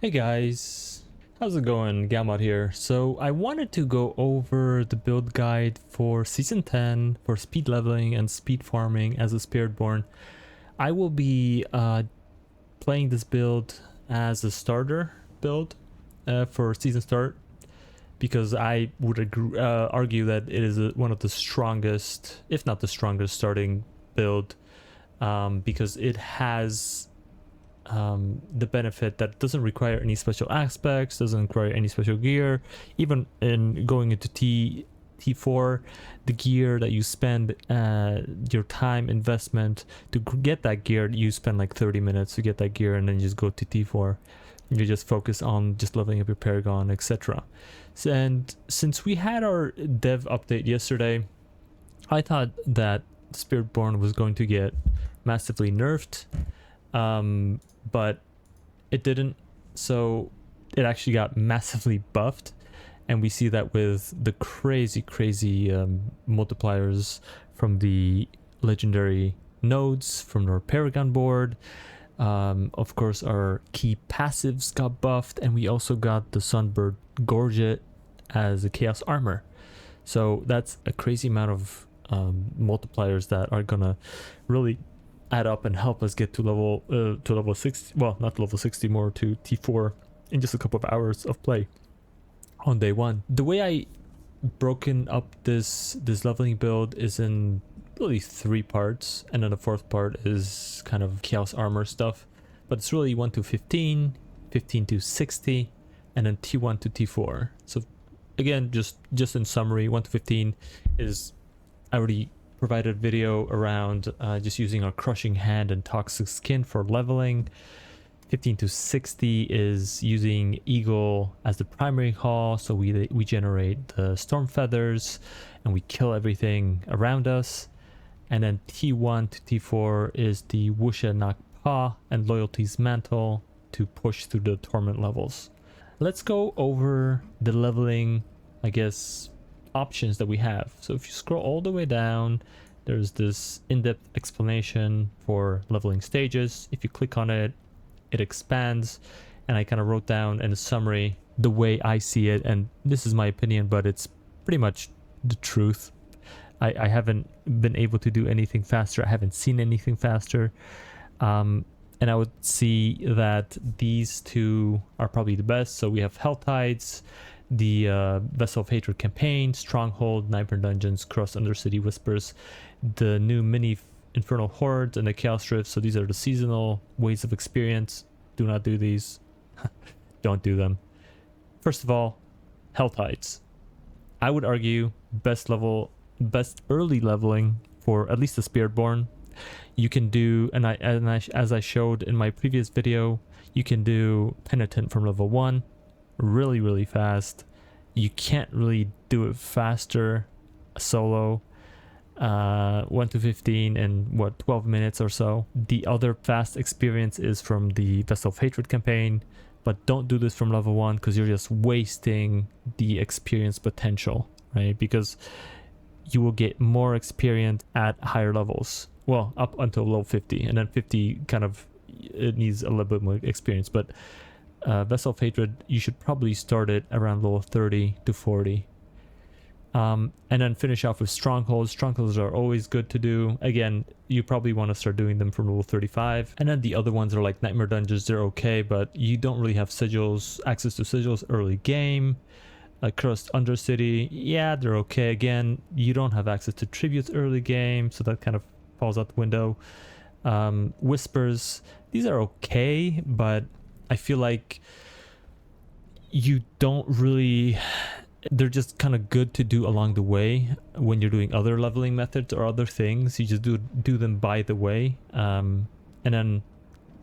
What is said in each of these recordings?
Hey guys, how's it going? Gamut here. So I wanted to go over the build guide for Season 10 for speed leveling and speed farming as a Spiritborn. I will be playing this build as a starter build for Season Start because I would argue that it is one of the strongest, if not the strongest, starting build because it has the benefit that doesn't require any special aspects, doesn't require any special gear. Even in going into T4, the gear that you spend your time investment to get that gear, you spend like 30 minutes to get that gear, and then you just go to T4. You just focus on just leveling up your Paragon, etc. And since we had our dev update yesterday, I thought that Spiritborn was going to get massively nerfed, but it didn't. So it actually got massively buffed, and we see that with the crazy multipliers from the legendary nodes from our Paragon board. Of course, our key passives got buffed, and we also got the Sunbird Gorget as a chaos armor. So that's a crazy amount of multipliers that are gonna really add up and help us get to level 60. Well, not level 60, more to T4 in just a couple of hours of play on day one. The way I broken up this leveling build is in really 3 parts, and then the 4th part is kind of chaos armor stuff, but it's really 1 to 15, 15 to 60, and then T1 to T4. So again, just in summary, 1 to 15 is, I already provided video around just using our crushing hand and toxic skin for leveling. 15 to 60 is using eagle as the primary call, so we generate the storm feathers and we kill everything around us. And then T1 to T4 is the Wusha Nakpa and loyalty's mantle to push through the torment levels. Let's go over the leveling, I guess, options that we have. So if you scroll all the way down, there's this in-depth explanation for leveling stages. If you click on it, it expands, and I kind of wrote down in a summary the way I see it, and this is my opinion, but it's pretty much the truth. I haven't been able to do anything faster. I haven't seen anything faster, and I would see that these two are probably the best. So we have Hell Tides, the Vessel of Hatred campaign, Stronghold, Nightmare Dungeons, Cross Undercity Whispers, the new mini Infernal Hordes, and the Chaos Rifts. So these are the seasonal ways of experience. Do not do these. Don't do them. First of all, Hell Tides. I would argue best early leveling for at least the Spiritborn. You can do, as I showed in my previous video, you can do Penitent from level 1 really fast. You can't really do it faster solo. 1 to 15 in 12 minutes or so. The other fast experience is from the Vessel of Hatred campaign, but don't do this from level 1 because you're just wasting the experience potential, right? Because you will get more experience at higher levels, well, up until level 50, and then 50 kind of, it needs a little bit more experience. But Vessel of Hatred, you should probably start it around level 30 to 40. And then finish off with Strongholds. Strongholds are always good to do. Again, you probably want to start doing them from level 35. And then the other ones are like Nightmare Dungeons. They're okay, but you don't really have sigils, access to sigils early game. Like Cursed Undercity, yeah, they're okay. Again, you don't have access to tributes early game, so that kind of falls out the window. Whispers, these are okay, but I feel like you don't really, they're just kind of good to do along the way when you're doing other leveling methods or other things. You just do them by the way. And then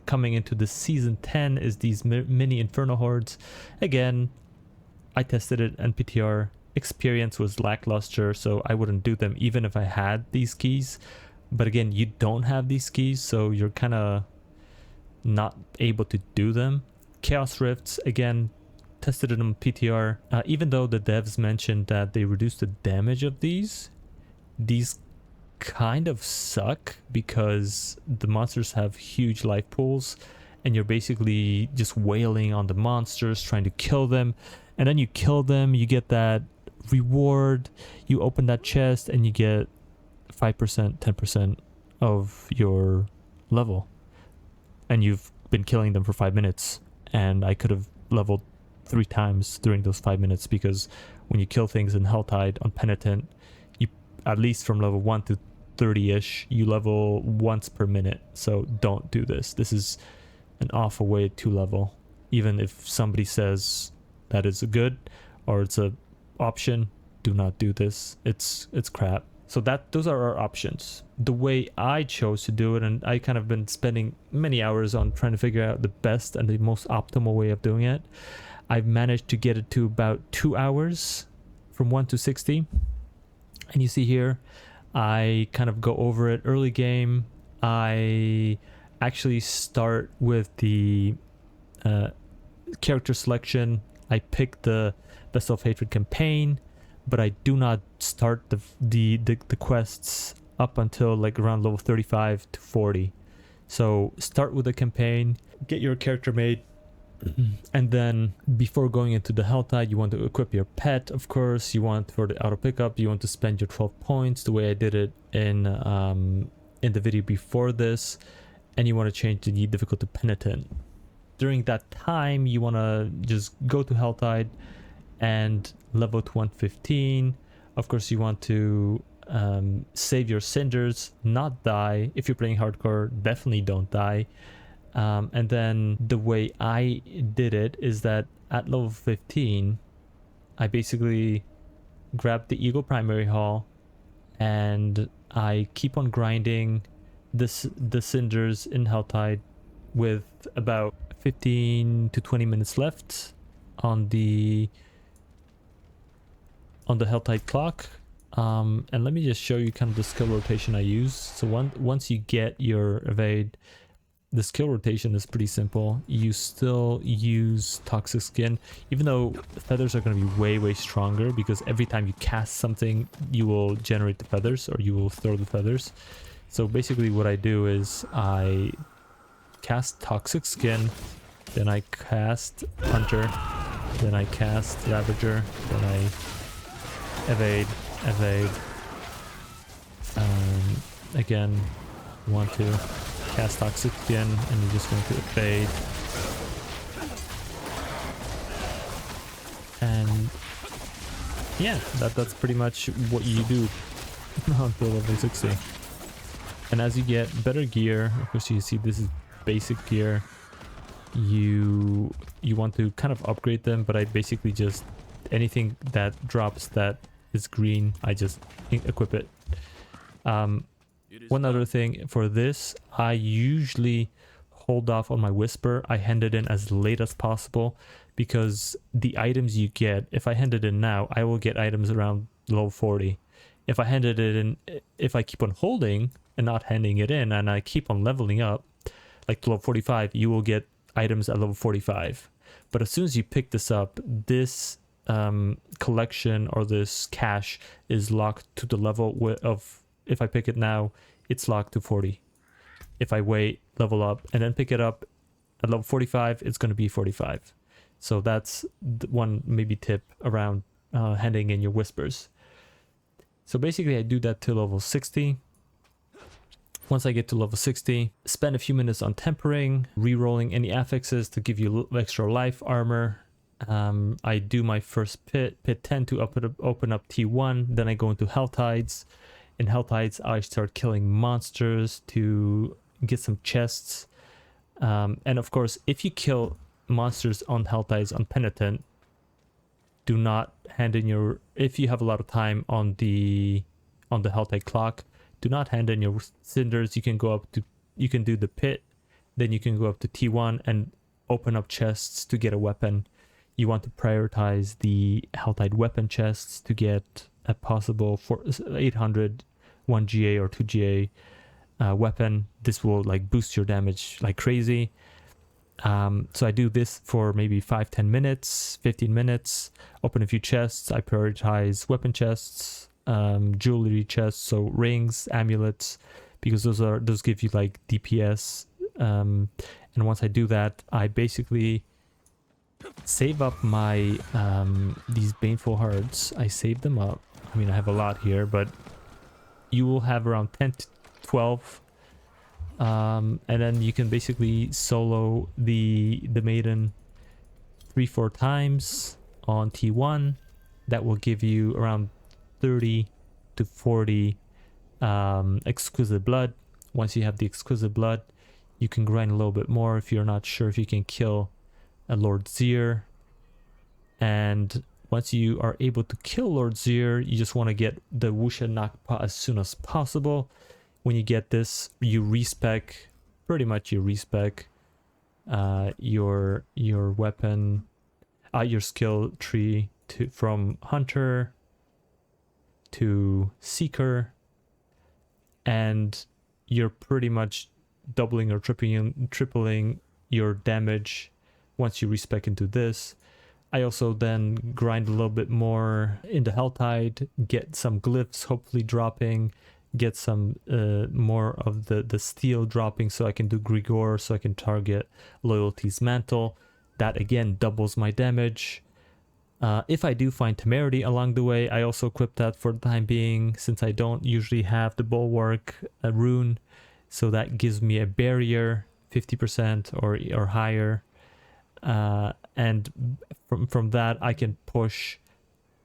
coming into the season 10 is these mini Infernal Hordes. Again, I tested it and PTR experience was lackluster, so I wouldn't do them even if I had these keys. But again, you don't have these keys, so you're kind of not able to do them. Chaos Rifts, again, tested it on PTR. Even though the devs mentioned that they reduced the damage of these kind of suck because the monsters have huge life pools and you're basically just wailing on the monsters, trying to kill them. And then you kill them, you get that reward, you open that chest, and you get 5%, 10% of your level. And you've been killing them for 5 minutes. And I could have leveled 3 times during those 5 minutes, because when you kill things in Helltide on Penitent, you, at least from level 1 to 30-ish, you level once per minute. So don't do this. This is an awful way to level. Even if somebody says that is good or it's a option, do not do this. It's crap. So those are our options. The way I chose to do it, and I kind of been spending many hours on trying to figure out the best and the most optimal way of doing it. I've managed to get it to about 2 hours from 1 to 60. And you see here, I kind of go over it early game. I actually start with the character selection. I pick the Best of Hatred campaign, but I do not start the quests up until like around level 35 to 40. So start with the campaign, get your character made, and then before going into the Helltide, you want to equip your pet. Of course, you want, for the auto pickup, you want to spend your 12 points the way I did it in the video before this, and you want to change the difficulty to Penitent. During that time, you want to just go to Helltide and level to 115. Of course, you want to save your cinders, not die. If you're playing hardcore, definitely don't die. And then the way I did it is that at level 15, I basically grab the Eagle Primary Hall and I keep on grinding the cinders in Helltide with about 15 to 20 minutes left on the Helltide clock. And let me just show you kind of the skill rotation I use. So once you get your evade, the skill rotation is pretty simple. You still use Toxic Skin, even though feathers are going to be way stronger, because every time you cast something, you will generate the feathers, or you will throw the feathers. So basically what I do is I cast Toxic Skin, then I cast Hunter, then I cast Ravager, then I evade. Again, want to cast Toxic Skin, and you're just going to evade. And yeah, that's pretty much what you do until level 60. And as you get better gear, of course you see this is basic gear, you want to kind of upgrade them, but I basically just, anything that drops that is green, I just equip it. One other thing for this, I usually hold off on my Whisper. I hand it in as late as possible, because the items you get, if I hand it in now, I will get items around level 40. If I handed it in, if I keep on holding and not handing it in, and I keep on leveling up, like to level 45, you will get items at level 45. But as soon as you pick this up, this collection or this cache is locked to the level of, if I pick it now, it's locked to 40. If I wait, level up, and then pick it up at level 45, it's going to be 45. So that's one maybe tip around handing in your Whispers. So basically I do that to level 60. Once I get to level 60, spend a few minutes on tempering, re-rolling any affixes to give you extra life armor. I do my first pit 10 to open up T1, then I go into Helltides. In Helltides, I start killing monsters to get some chests. And of course, if you kill monsters on Helltides on Penitent, do not hand in your, if you have a lot of time on the Helltide clock, do not hand in your cinders. You can go up to, you can do the pit, then you can go up to T1 and open up chests to get a weapon. You want to prioritize the Helltide weapon chests to get a possible 800 1GA or 2GA weapon. This will like boost your damage like crazy. So I do this for maybe 5-10 minutes, 15 minutes, open a few chests. I prioritize weapon chests, jewelry chests, so rings, amulets, because those give you like DPS, and And once I do that, I basically save up my these baneful hearts. I save them up. I mean, I have a lot here, but you will have around 10 to 12. And then you can basically solo the maiden 3-4 times on T1. That will give you around 30 to 40 exquisite blood. Once you have the exquisite blood, you can grind a little bit more if you're not sure if you can kill a Lord Zir. And once you are able to kill Lord Zir, you just want to get the Wusha Nakpa as soon as possible. When you get this, you respec, pretty much you respec your weapon, your skill tree from Hunter to Seeker, and you're pretty much doubling or tripling your damage once you respec into this. I also then grind a little bit more in the Helltide, get some glyphs hopefully dropping, get some more of the steel dropping so I can do Grigor, so I can target Loyalty's Mantle. That again doubles my damage. If I do find Temerity along the way, I also equip that for the time being, since I don't usually have the Bulwark rune. So that gives me a barrier, 50% or higher. And from that, I can push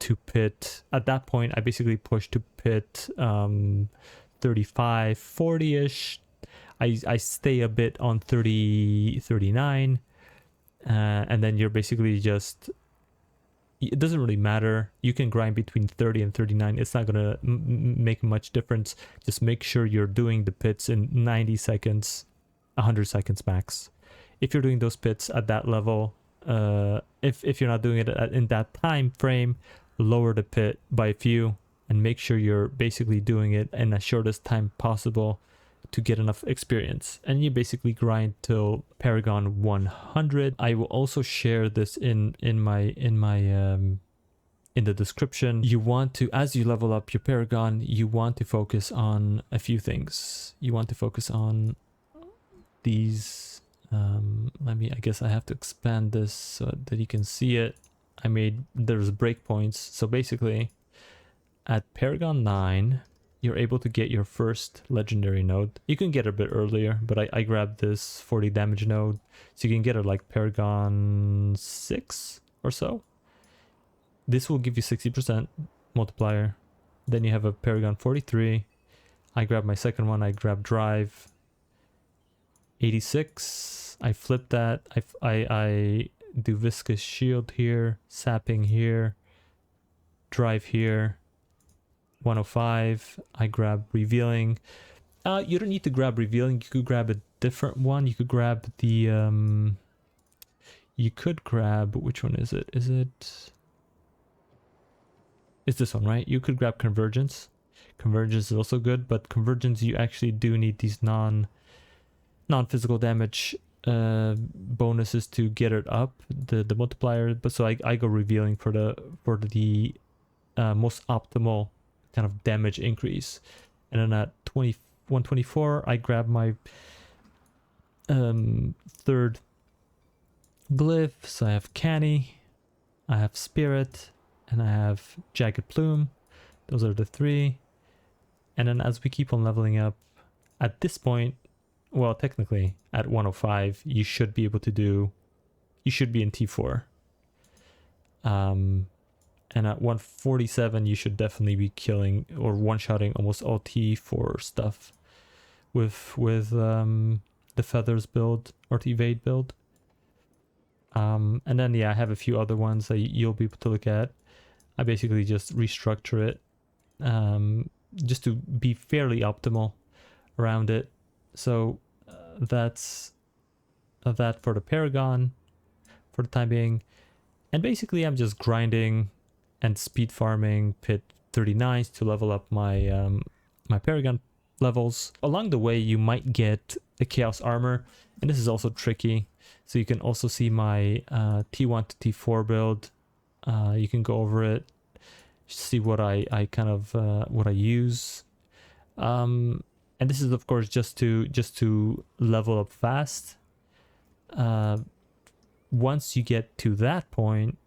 to pit. At that point, I basically push to pit 35, 40-ish. I stay a bit on 30, 39. And then you're basically just... It doesn't really matter. You can grind between 30 and 39. It's not going to make much difference. Just make sure you're doing the pits in 90 seconds, 100 seconds max. If you're doing those pits at that level, if you're not doing it in that time frame, lower the pit by a few and make sure you're basically doing it in the shortest time possible to get enough experience. And you basically grind till Paragon 100. I will also share this in the description. You want to, as you level up your Paragon, you want to focus on a few things. You want to focus on these. I guess I have to expand this so that you can see it. There's breakpoints. So basically at Paragon 9, you're able to get your first legendary node. You can get it a bit earlier, but I grabbed this 40 damage node. So you can get it like Paragon 6 or so. This will give you 60% multiplier. Then you have a Paragon 43. I grabbed my second one. I grabbed Drive 86. I flip that. I do Viscous Shield here, Sapping here, Drive here. 105. I grab Revealing. You don't need to grab Revealing. You could grab a different one. You could grab the you could grab, which one is it? It's this one, right? You could grab Convergence. Convergence is also good, but Convergence, you actually do need these non-physical damage bonuses to get it up, the multiplier. But so I go Revealing for the most optimal kind of damage increase. And then at 124, I grab my third glyph. So I have Canny, I have Spirit, and I have Jagged Plume. Those are the three. And then as we keep on leveling up, at this point, well, technically at 105, you should be able to do, you should be in T4. And at 147, you should definitely be killing or one-shotting almost all T4 stuff with the Feathers build or the Evade build. And then, yeah, I have a few other ones that you'll be able to look at. I basically just restructure it just to be fairly optimal around it. So that's that for the Paragon for the time being. And basically, I'm just grinding and speed farming pit 39s to level up my my Paragon levels. Along the way, you might get a Chaos Armor, and this is also tricky. So you can also see my T1 to T4 build. You can go over it, see what I kind of what I use. And this is of course just to level up fast. Once you get to that point,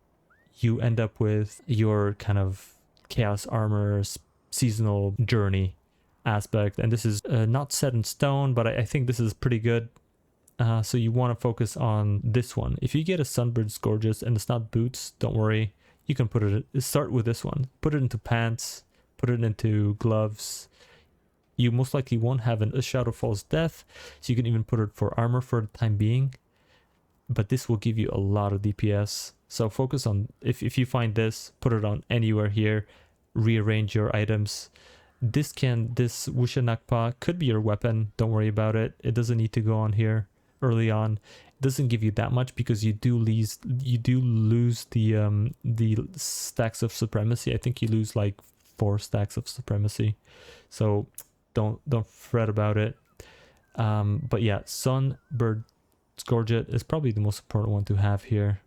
you end up with your kind of chaos armor seasonal journey aspect, and this is not set in stone, but I think this is pretty good. So you want to focus on this one. If you get a Sunbird Scourges and it's not boots, don't worry. You can start with this one. Put it into pants, put it into gloves. You most likely won't have a Shadow Falls Death, so you can even put it for armor for the time being. But this will give you a lot of DPS. So focus on, if you find this, put it on anywhere here. Rearrange your items. This Wusha Nakpa could be your weapon. Don't worry about it. It doesn't need to go on here early on. It doesn't give you that much because you do lose the stacks of supremacy. I think you lose like 4 stacks of supremacy. So don't fret about it. But yeah, Sunbird Scourget is probably the most important one to have here.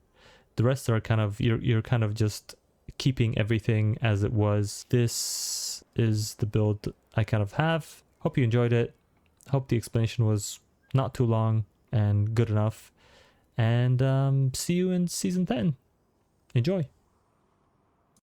The rest are kind of, you're kind of just keeping everything as it was. This is the build I kind of have. Hope you enjoyed it. Hope the explanation was not too long and good enough. And see you in season 10. Enjoy.